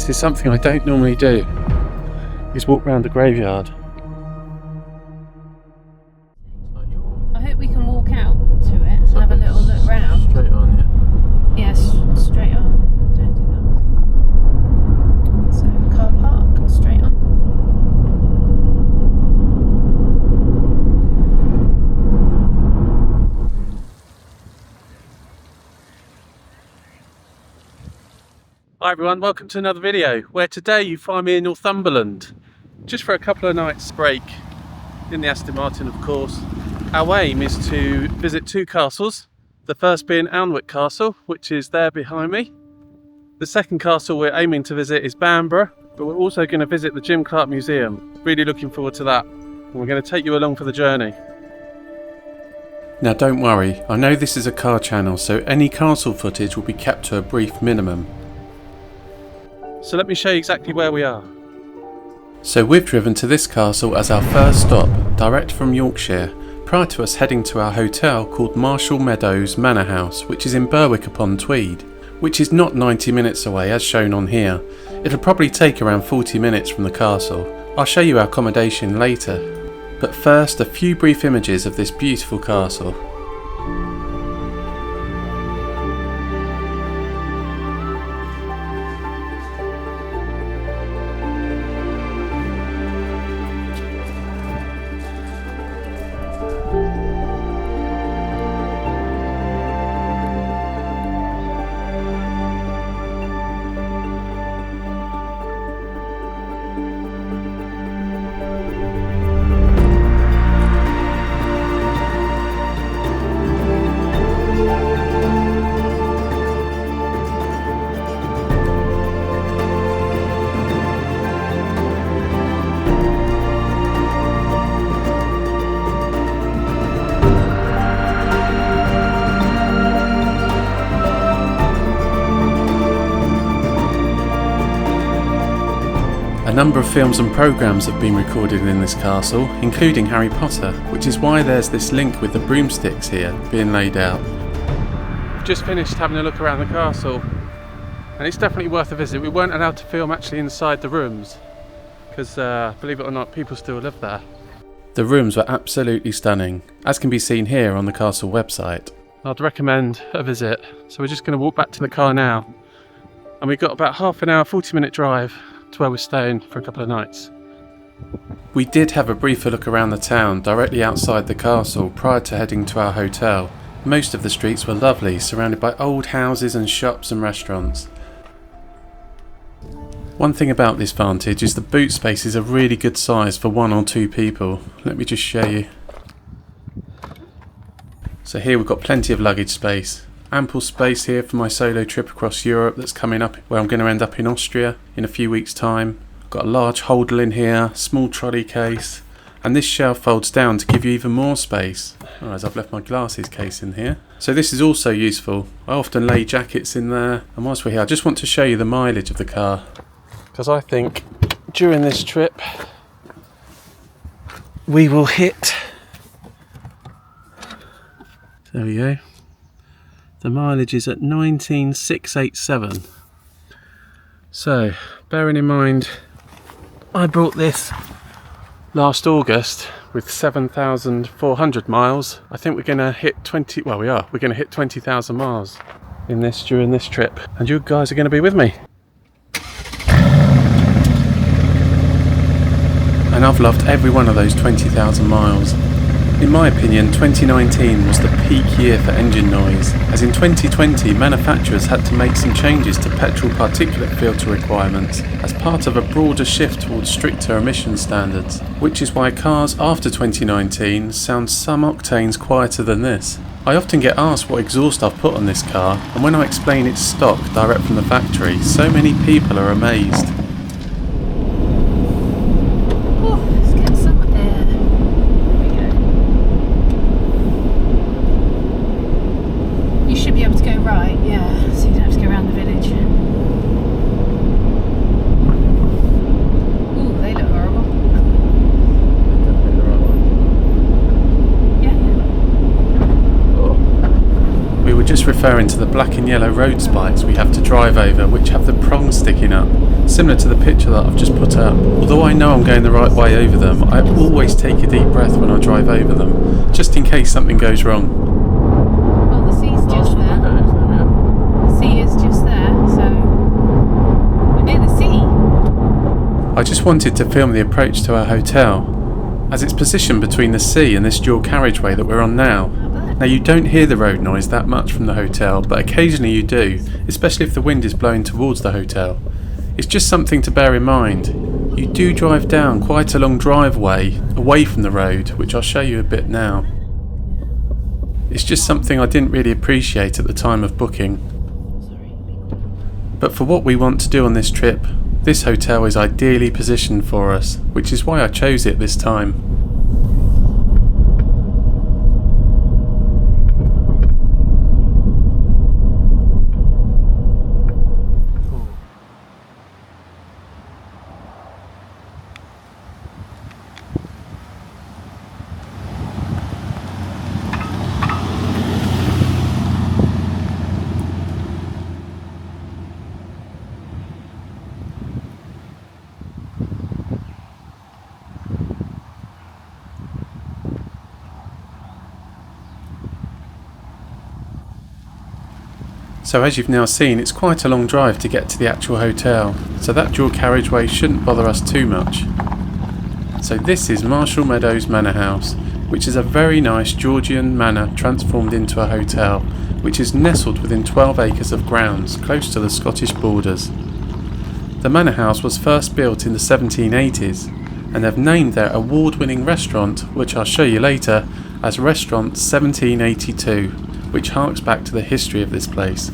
this is something I don't normally do, is walk around the graveyard. I hope we can walk out to it and have a little look round. Straight on, yeah? Yes, straight on. Don't do that. So, car park, straight on. Hi everyone, welcome to another video where today you find me in Northumberland just for a couple of nights break in the Aston Martin, of course. Our aim is to visit two castles, the first being Alnwick Castle, which is there behind me. The second castle we're aiming to visit is Bamburgh, but we're also going to visit the Jim Clark Museum. Really looking forward to that, and we're going to take you along for the journey. Now don't worry, I know this is a car channel, so any castle footage will be kept to a brief minimum. So let me show you exactly where we are. So we've driven to this castle as our first stop, direct from Yorkshire, prior to us heading to our hotel called Marshall Meadows Manor House, which is in Berwick upon Tweed, which is not 90 minutes away as shown on here. It'll probably take around 40 minutes from the castle. I'll show you our accommodation later. But first, a few brief images of this beautiful castle. A number of films and programmes have been recorded in this castle, including Harry Potter, which is why there's this link with the broomsticks here being laid out. We've just finished having a look around the castle, and it's definitely worth a visit. We weren't allowed to film actually inside the rooms, because believe it or not, people still live there. The rooms were absolutely stunning, as can be seen here on the castle website. I'd recommend a visit. So we're just going to walk back to the car now, and we've got about half an hour, 40-minute drive to where we're staying for a couple of nights. We did have a briefer look around the town directly outside the castle prior to heading to our hotel. Most of the streets were lovely, surrounded by old houses and shops and restaurants. One thing about this Vantage is the boot space is a really good size for one or two people. Let me just show you. So here we've got plenty of luggage space. Ample space here for my solo trip across Europe that's coming up, where I'm going to end up in Austria in a few weeks' time. Got a large holder in here, small trolley case, and this shelf folds down to give you even more space. As I've left my glasses case in here. So this is also useful. I often lay jackets in there, and whilst we're here I just want to show you the mileage of the car, because I think during this trip we will hit, there we go, the mileage is at 19,687. So, bearing in mind, I bought this last August with 7,400 miles. I think we're going to hit we're going to hit 20,000 miles in this during this trip. And you guys are going to be with me. And I've loved every one of those 20,000 miles. In my opinion, 2019 was the peak year for engine noise, as in 2020 manufacturers had to make some changes to petrol particulate filter requirements as part of a broader shift towards stricter emission standards, which is why cars after 2019 sound some octanes quieter than this. I often get asked what exhaust I've put on this car, and when I explain it's stock direct from the factory, so many people are amazed. Right, yeah, so you don't have to go around the village. Ooh, they look horrible. Yeah. We were just referring to the black and yellow road spikes we have to drive over, which have the prongs sticking up, similar to the picture that I've just put up. Although I know I'm going the right way over them, I always take a deep breath when I drive over them, just in case something goes wrong. Well, the sea's just there. The sea is just there, so we're near the sea. I just wanted to film the approach to our hotel, as it's positioned between the sea and this dual carriageway that we're on now. Now, you don't hear the road noise that much from the hotel, but occasionally you do, especially if the wind is blowing towards the hotel. It's just something to bear in mind. You do drive down quite a long driveway away from the road, which I'll show you a bit now. It's just something I didn't really appreciate at the time of booking. But for what we want to do on this trip, this hotel is ideally positioned for us, which is why I chose it this time. So as you've now seen, it's quite a long drive to get to the actual hotel, so that dual carriageway shouldn't bother us too much. So this is Marshall Meadows Manor House, which is a very nice Georgian manor transformed into a hotel, which is nestled within 12 acres of grounds close to the Scottish borders. The manor house was first built in the 1780s, and they've named their award-winning restaurant, which I'll show you later, as Restaurant 1782, which harks back to the history of this place.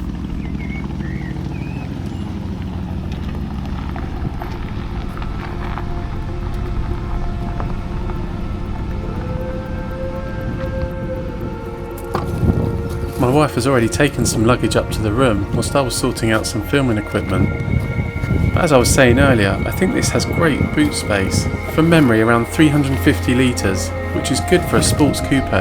My wife has already taken some luggage up to the room whilst I was sorting out some filming equipment. But as I was saying earlier, I think this has great boot space, from memory around 350 litres, which is good for a sports coupe.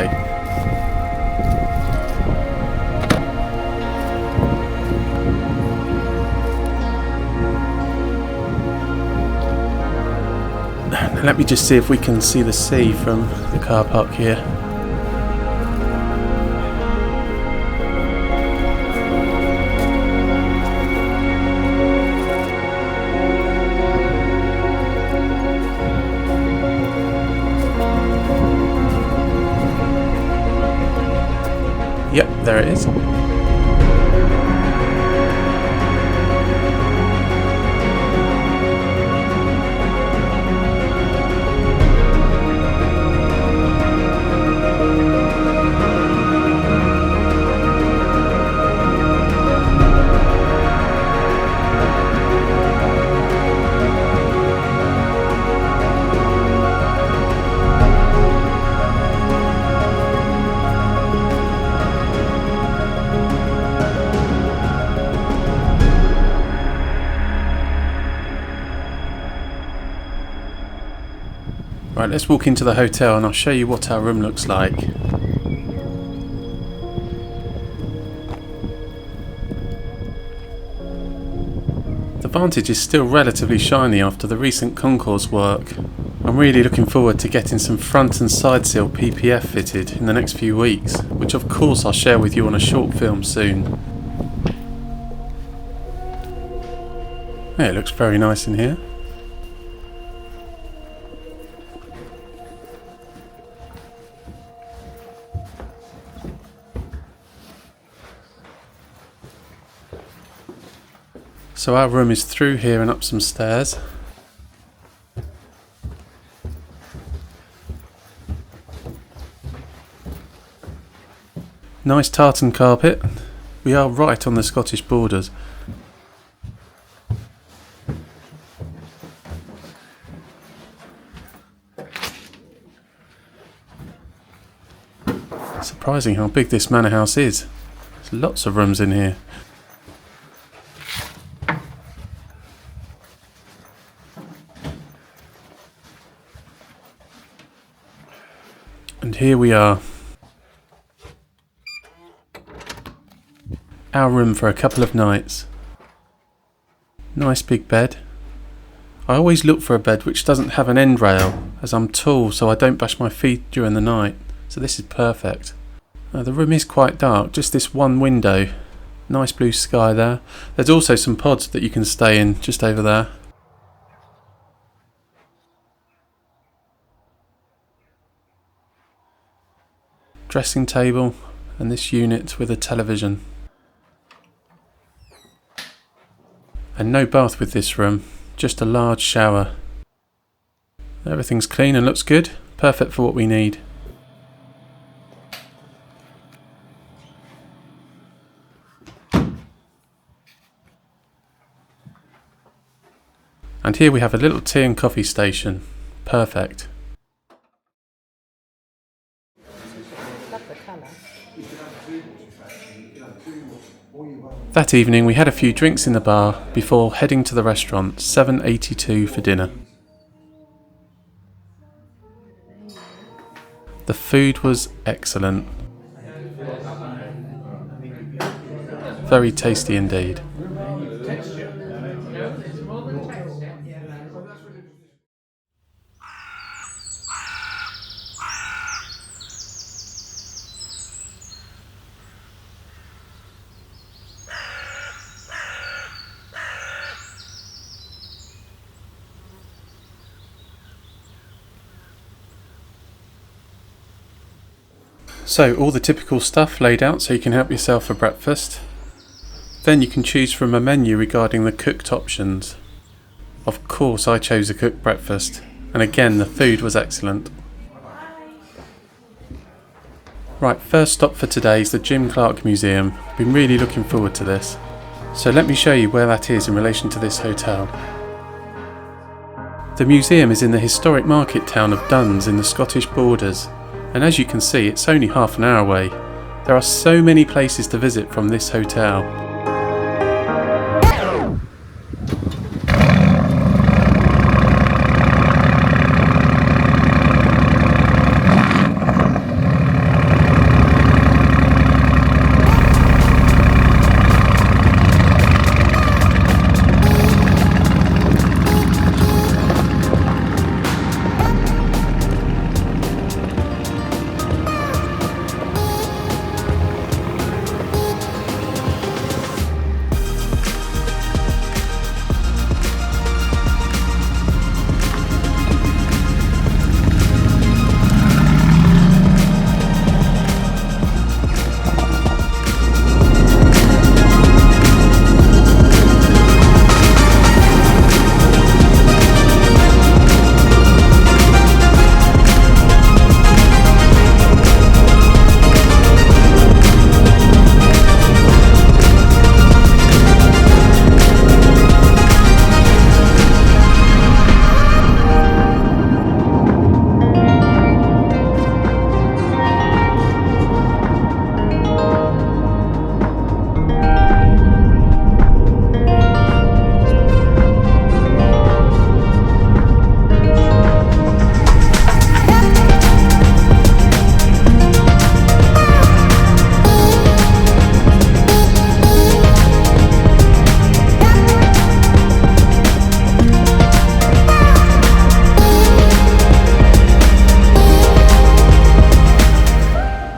Let me just see if we can see the sea from the car park here. Yep, there it is. Right, let's walk into the hotel and I'll show you what our room looks like. The Vantage is still relatively shiny after the recent concourse work. I'm really looking forward to getting some front and side sill PPF fitted in the next few weeks, which of course I'll share with you on a short film soon. Yeah, it looks very nice in here. So our room is through here and up some stairs. Nice tartan carpet. We are right on the Scottish borders. Surprising how big this manor house is. There's lots of rooms in here. And here we are. our room for a couple of nights. Nice big bed. I always look for a bed which doesn't have an end rail, as I'm tall so I don't bash my feet during the night, so this is perfect. The room is quite dark, just this one window. Nice blue sky there. There's also some pods that you can stay in just over there. Dressing table and this unit with a television. And no bath with this room, just a large shower. Everything's clean and looks good, perfect for what we need. And here we have a little tea and coffee station, perfect. That evening we had a few drinks in the bar before heading to the restaurant, $7.82 for dinner. The food was excellent. Very tasty indeed. So all the typical stuff laid out so you can help yourself for breakfast. Then you can choose from a menu regarding the cooked options. Of course I chose a cooked breakfast, and again the food was excellent. Right, first stop for today is the Jim Clark Museum. Been really looking forward to this. So let me show you where that is in relation to this hotel. The museum is in the historic market town of Duns in the Scottish borders. And as you can see, it's only half an hour away. There are so many places to visit from this hotel.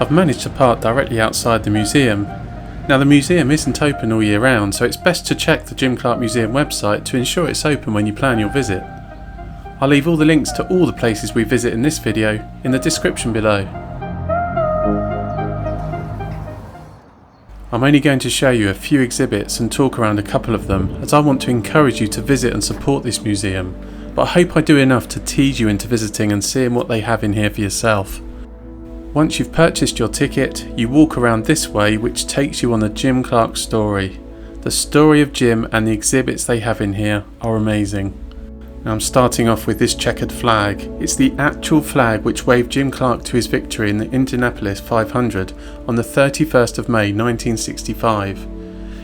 I've managed to park directly outside the museum. Now the museum isn't open all year round, so it's best to check the Jim Clark Museum website to ensure it's open when you plan your visit. I'll leave all the links to all the places we visit in this video in the description below. I'm only going to show you a few exhibits and talk around a couple of them, as I want to encourage you to visit and support this museum, but I hope I do enough to tease you into visiting and seeing what they have in here for yourself. Once you've purchased your ticket, you walk around this way, which takes you on the Jim Clark story. The story of Jim and the exhibits they have in here are amazing. Now I'm starting off with this checkered flag. It's the actual flag which waved Jim Clark to his victory in the Indianapolis 500 on the 31st of May 1965.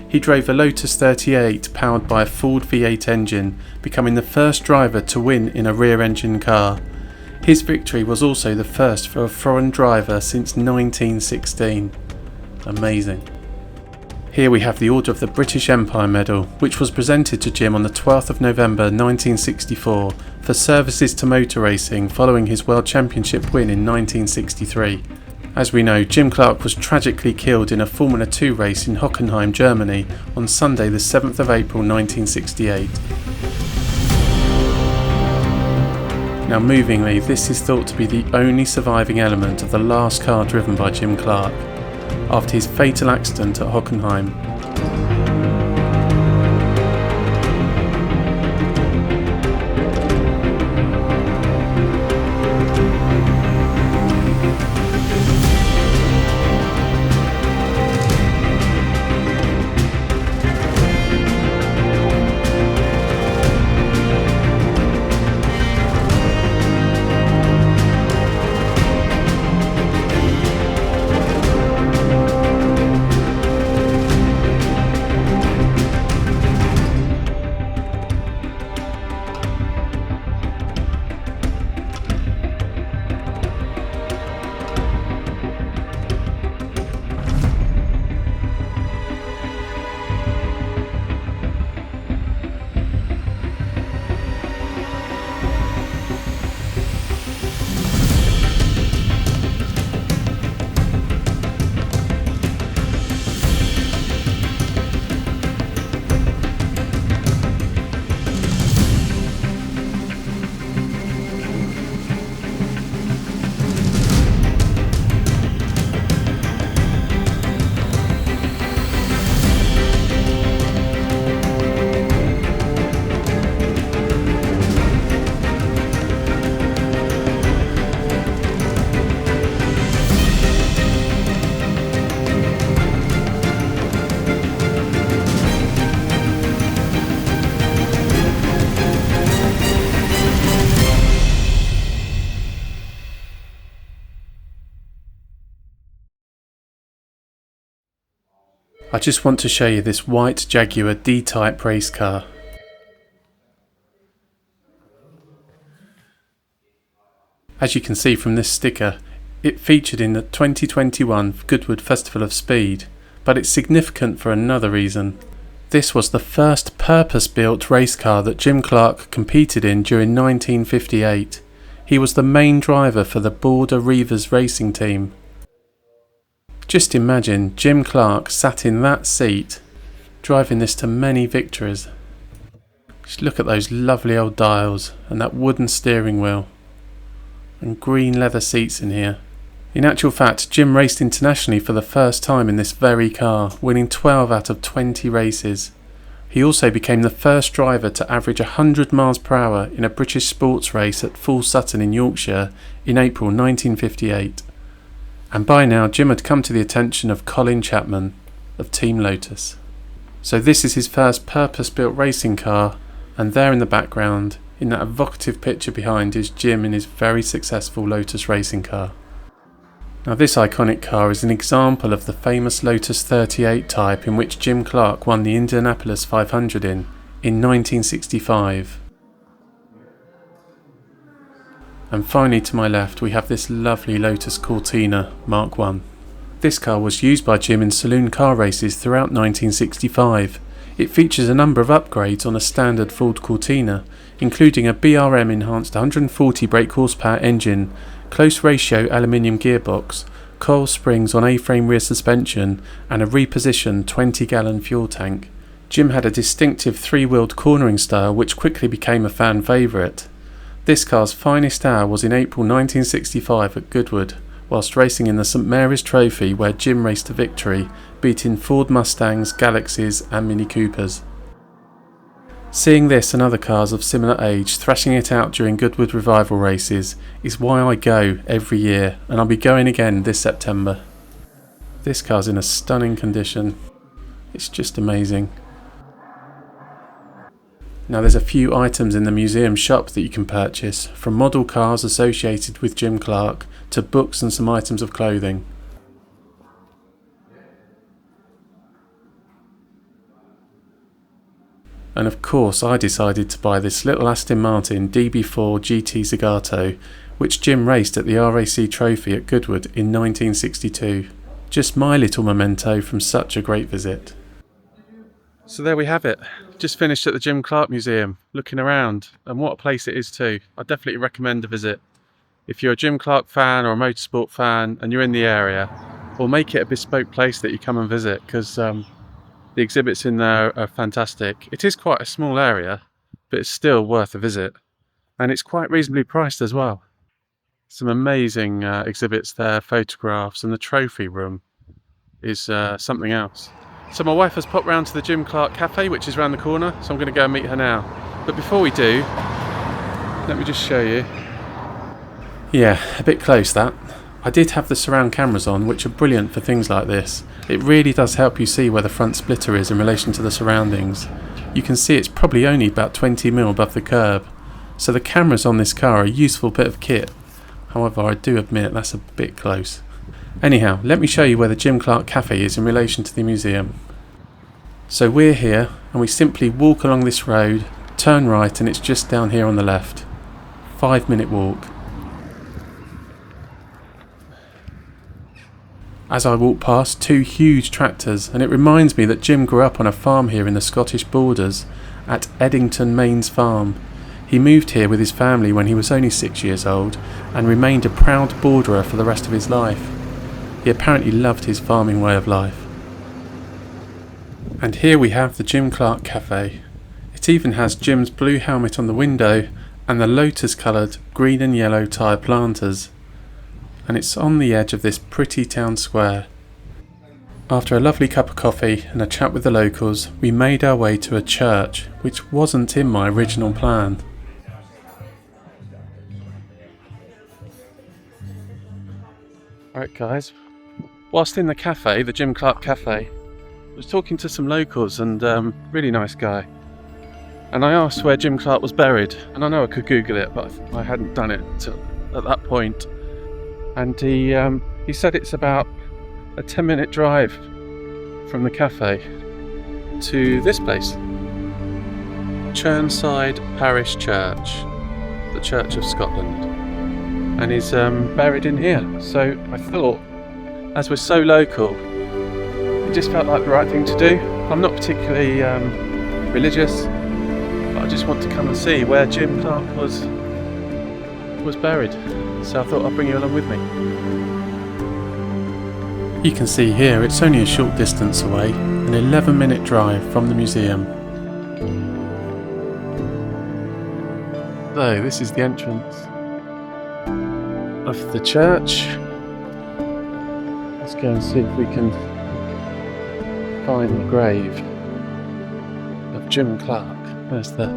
He drove a Lotus 38 powered by a Ford V8 engine, becoming the first driver to win in a rear-engine car. His victory was also the first for a foreign driver since 1916. Amazing. Here we have the Order of the British Empire Medal, which was presented to Jim on the 12th of November 1964 for services to motor racing following his World Championship win in 1963. As we know, Jim Clark was tragically killed in a Formula 2 race in Hockenheim, Germany on Sunday the 7th of April 1968. Now movingly, this is thought to be the only surviving element of the last car driven by Jim Clark, after his fatal accident at Hockenheim. I just want to show you this white Jaguar D-Type race car. As you can see from this sticker, it featured in the 2021 Goodwood Festival of Speed, but it's significant for another reason. This was the first purpose-built race car that Jim Clark competed in during 1958. He was the main driver for the Border Reivers racing team. Just imagine Jim Clark sat in that seat, driving this to many victories. Just look at those lovely old dials and that wooden steering wheel. And green leather seats in here. In actual fact, Jim raced internationally for the first time in this very car, winning 12 out of 20 races. He also became the first driver to average 100 miles per hour in a British sports race at Full Sutton in Yorkshire in April 1958. And by now Jim had come to the attention of Colin Chapman of Team Lotus. So this is his first purpose-built racing car, and there in the background, in that evocative picture behind, is Jim in his very successful Lotus racing car. Now this iconic car is an example of the famous Lotus 38 type in which Jim Clark won the Indianapolis 500 in 1965. And finally to my left we have this lovely Lotus Cortina Mark I. This car was used by Jim in saloon car races throughout 1965. It features a number of upgrades on a standard Ford Cortina, including a BRM enhanced 140 brake horsepower engine, close ratio aluminium gearbox, coil springs on A-frame rear suspension and a repositioned 20-gallon fuel tank. Jim had a distinctive three-wheeled cornering style which quickly became a fan favourite. This car's finest hour was in April 1965 at Goodwood, whilst racing in the St Mary's Trophy where Jim raced to victory, beating Ford Mustangs, Galaxies and Mini Coopers. Seeing this and other cars of similar age thrashing it out during Goodwood revival races is why I go every year, and I'll be going again this September. This car's in a stunning condition. It's just amazing. Now there's a few items in the museum shop that you can purchase, from model cars associated with Jim Clark to books and some items of clothing. And of course I decided to buy this little Aston Martin DB4 GT Zagato, which Jim raced at the RAC Trophy at Goodwood in 1962. Just my little memento from such a great visit. So there we have it. Just finished at the Jim Clark Museum, looking around, and what a place it is too. I definitely recommend a visit. If you're a Jim Clark fan or a motorsport fan and you're in the area, or make it a bespoke place that you come and visit, because the exhibits in there are fantastic. It is quite a small area, but it's still worth a visit. And it's quite reasonably priced as well. Some amazing exhibits there, photographs, and the trophy room is something else. So my wife has popped round to the Jim Clark Cafe, which is around the corner, so I'm going to go and meet her now. But before we do, let me just show you. Yeah, a bit close that. I did have the surround cameras on, which are brilliant for things like this. It really does help you see where the front splitter is in relation to the surroundings. You can see it's probably only about 20mm above the curb, so the cameras on this car are a useful bit of kit. However, I do admit that's a bit close. Anyhow, let me show you where the Jim Clark Cafe is in relation to the museum. So we're here, and we simply walk along this road, turn right, and it's just down here on the left. 5-minute walk. As I walk past 2 huge tractors, and it reminds me that Jim grew up on a farm here in the Scottish borders, at Eddington Mains Farm. He moved here with his family when he was only 6 years old, and remained a proud borderer for the rest of his life. He apparently loved his farming way of life. And here we have the Jim Clark Cafe. It even has Jim's blue helmet on the window and the lotus-coloured green and yellow tyre planters. And it's on the edge of this pretty town square. After a lovely cup of coffee and a chat with the locals, we made our way to a church, which wasn't in my original plan. Alright guys, whilst in the cafe, the Jim Clark Cafe, I was talking to some locals and really nice guy. And I asked where Jim Clark was buried, and I know I could Google it, but I hadn't done it at that point. And he said it's about a 10-minute drive from the cafe to this place, Churnside Parish Church, the Church of Scotland, and he's buried in here. So I thought, as we're so local, it just felt like the right thing to do. I'm not particularly religious, but I just want to come and see where Jim Clark was buried. So I thought I'd bring you along with me. You can see here it's only a short distance away, an 11-minute drive from the museum. So this is the entrance of the church. Let's go and see if we can find the grave of Jim Clark. There's the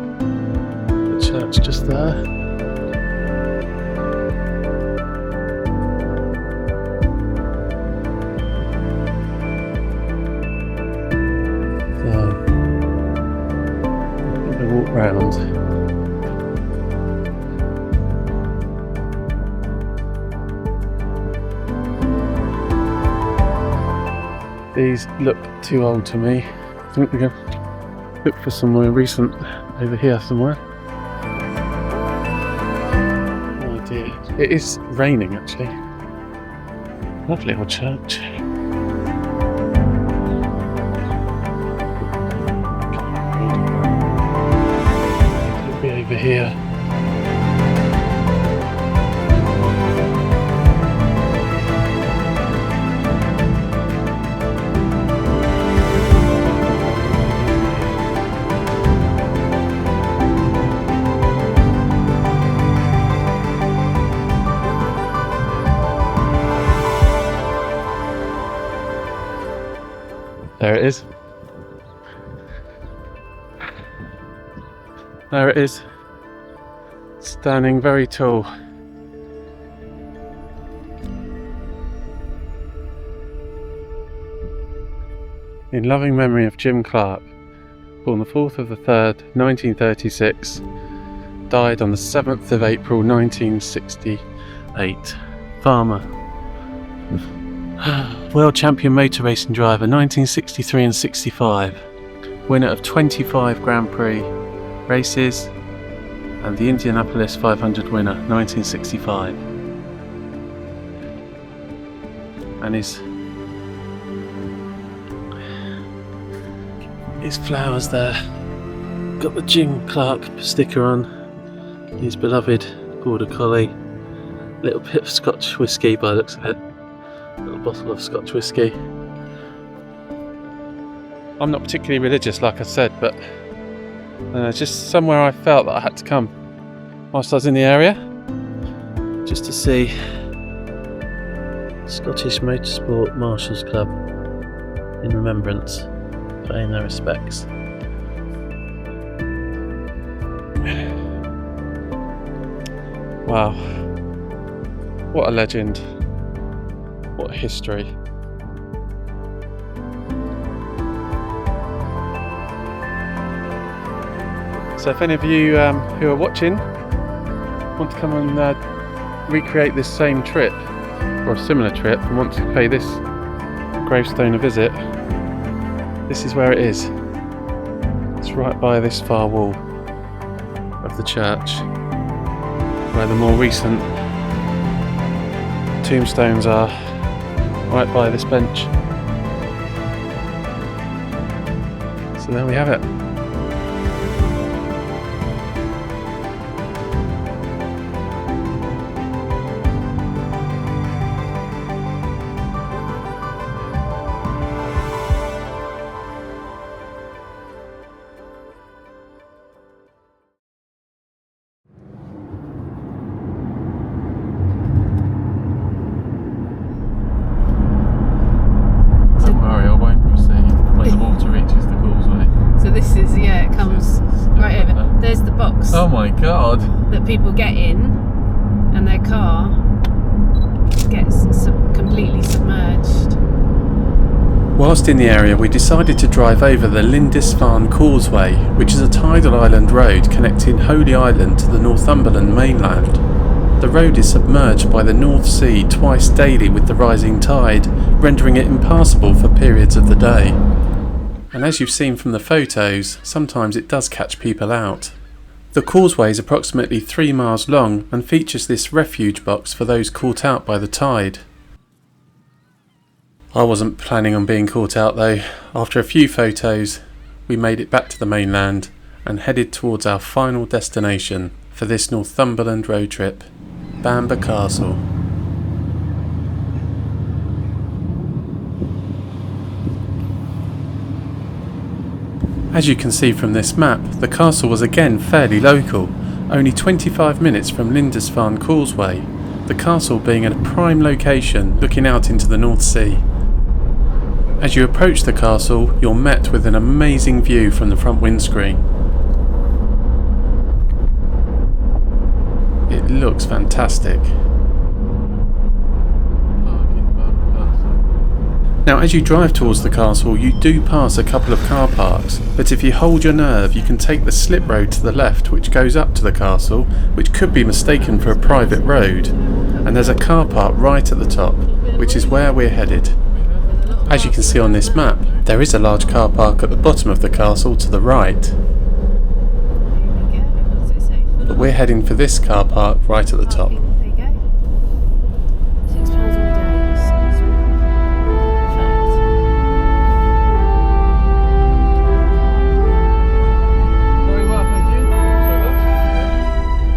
church just there. Walk round. These look too old to me. I think we're going to look for somewhere recent over here somewhere. Oh dear. It is raining actually. Lovely old church. Over here. There it is. There it is. Standing very tall. In loving memory of Jim Clark, born the 4th of the 3rd, 1936, died on the 7th of April, 1968. Farmer. World champion motor racing driver, 1963 and 65. Winner of 25 Grand Prix races, and the Indianapolis 500 winner, 1965. His flowers there. Got the Jim Clark sticker on. His beloved Border Collie. Little bit of Scotch whisky by the looks of it. Little bottle of Scotch whisky. I'm not particularly religious, like I said, but just somewhere I felt that I had to come whilst I was in the area, just to see Scottish Motorsport Marshals Club in remembrance, paying their respects. Wow, what a legend, what a history. So if any of you who are watching want to come and recreate this same trip or a similar trip and want to pay this gravestone a visit, this is where it is. It's right by this far wall of the church, where the more recent tombstones are, right by this bench. So there we have it. Oh my god. That people get in and their car gets completely submerged. Whilst in the area, we decided to drive over the Lindisfarne Causeway, which is a tidal island road connecting Holy Island to the Northumberland mainland. The road is submerged by the North Sea twice daily with the rising tide, rendering it impassable for periods of the day. And as you've seen from the photos, sometimes it does catch people out. The causeway is approximately 3 miles long and features this refuge box for those caught out by the tide. I wasn't planning on being caught out though. After a few photos, we made it back to the mainland and headed towards our final destination for this Northumberland road trip, Bamburgh Castle. As you can see from this map, the castle was again fairly local, only 25 minutes from Lindisfarne Causeway, the castle being in a prime location looking out into the North Sea. As you approach the castle, you're met with an amazing view from the front windscreen. It looks fantastic. Now as you drive towards the castle, you do pass a couple of car parks, but if you hold your nerve you can take the slip road to the left which goes up to the castle, which could be mistaken for a private road, and there's a car park right at the top, which is where we're headed. As you can see on this map, there is a large car park at the bottom of the castle to the right, but we're heading for this car park right at the top.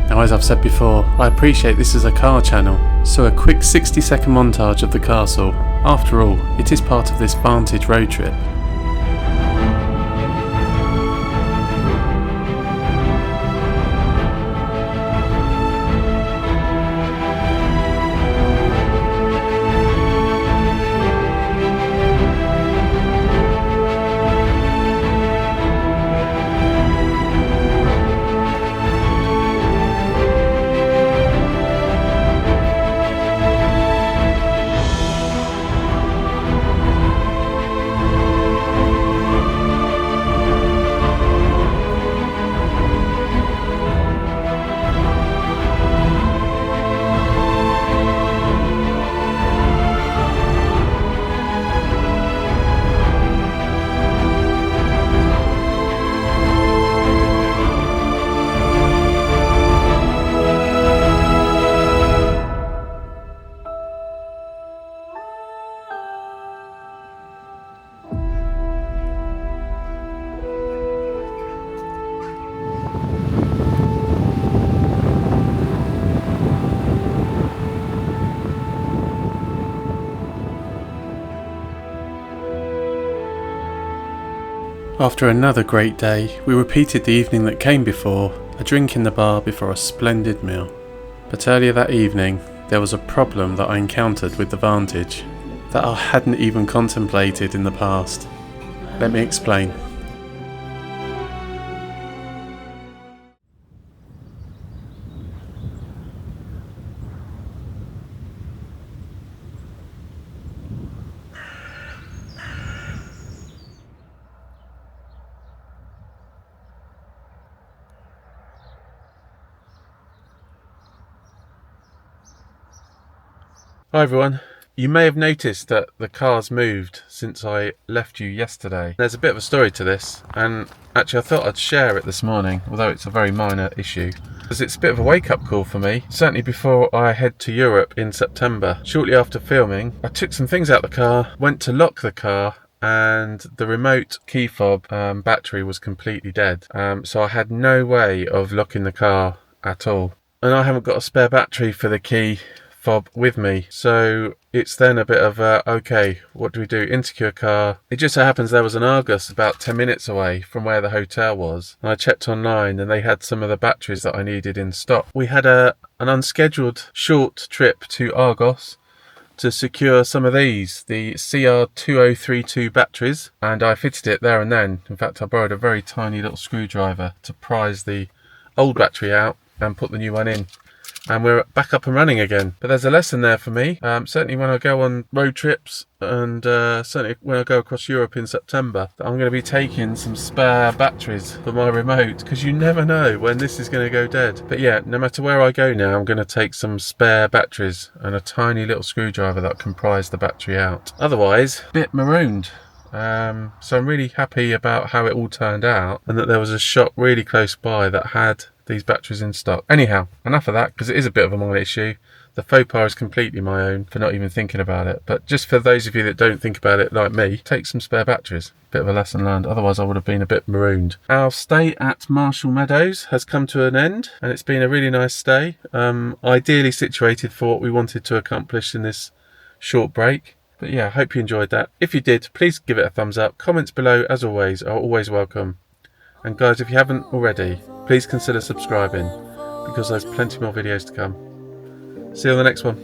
Now as I've said before, I appreciate this is a car channel, so a quick 60-second montage of the castle. After all, it is part of this Vantage road trip. After another great day, we repeated the evening that came before, a drink in the bar before a splendid meal. But earlier that evening, there was a problem that I encountered with the Vantage that I hadn't even contemplated in the past. Let me explain. Hi everyone. You may have noticed that the car's moved since I left you yesterday. There's a bit of a story to this, and actually I thought I'd share it this morning, although it's a very minor issue. Because it's a bit of a wake-up call for me, certainly before I head to Europe in September. Shortly after filming, I took some things out the car, went to lock the car, and the remote key fob battery was completely dead. So I had no way of locking the car at all. And I haven't got a spare battery for the key fob with me, so it's then a bit of okay, what do we do? Insecure car. It just so happens there was an Argos about 10 minutes away from where the hotel was, and I checked online and they had some of the batteries that I needed in stock. We had an unscheduled short trip to Argos to secure some of these, the CR2032 batteries, and I fitted it there and then. In fact, I borrowed a very tiny little screwdriver to prise the old battery out and put the new one in. And we're back up and running again. But there's a lesson there for me, certainly when I go on road trips, and certainly when I go across Europe in September, that I'm going to be taking some spare batteries for my remote, because you never know when this is going to go dead. But yeah, no matter where I go now, I'm going to take some spare batteries and a tiny little screwdriver that can prise the battery out. Otherwise, a bit marooned. So I'm really happy about how it all turned out, and that there was a shop really close by that had these batteries in stock. Anyhow, enough of that, because it is a bit of a minor issue. The faux pas is completely my own for not even thinking about it. But just for those of you that don't think about it like me, take some spare batteries. Bit of a lesson learned, otherwise I would have been a bit marooned. Our stay at Marshall Meadows has come to an end, and it's been a really nice stay. Ideally situated for what we wanted to accomplish in this short break. But yeah, I hope you enjoyed that. If you did, please give it a thumbs up. Comments below, as always, are always welcome. And guys, if you haven't already, please consider subscribing, because there's plenty more videos to come. See you on the next one.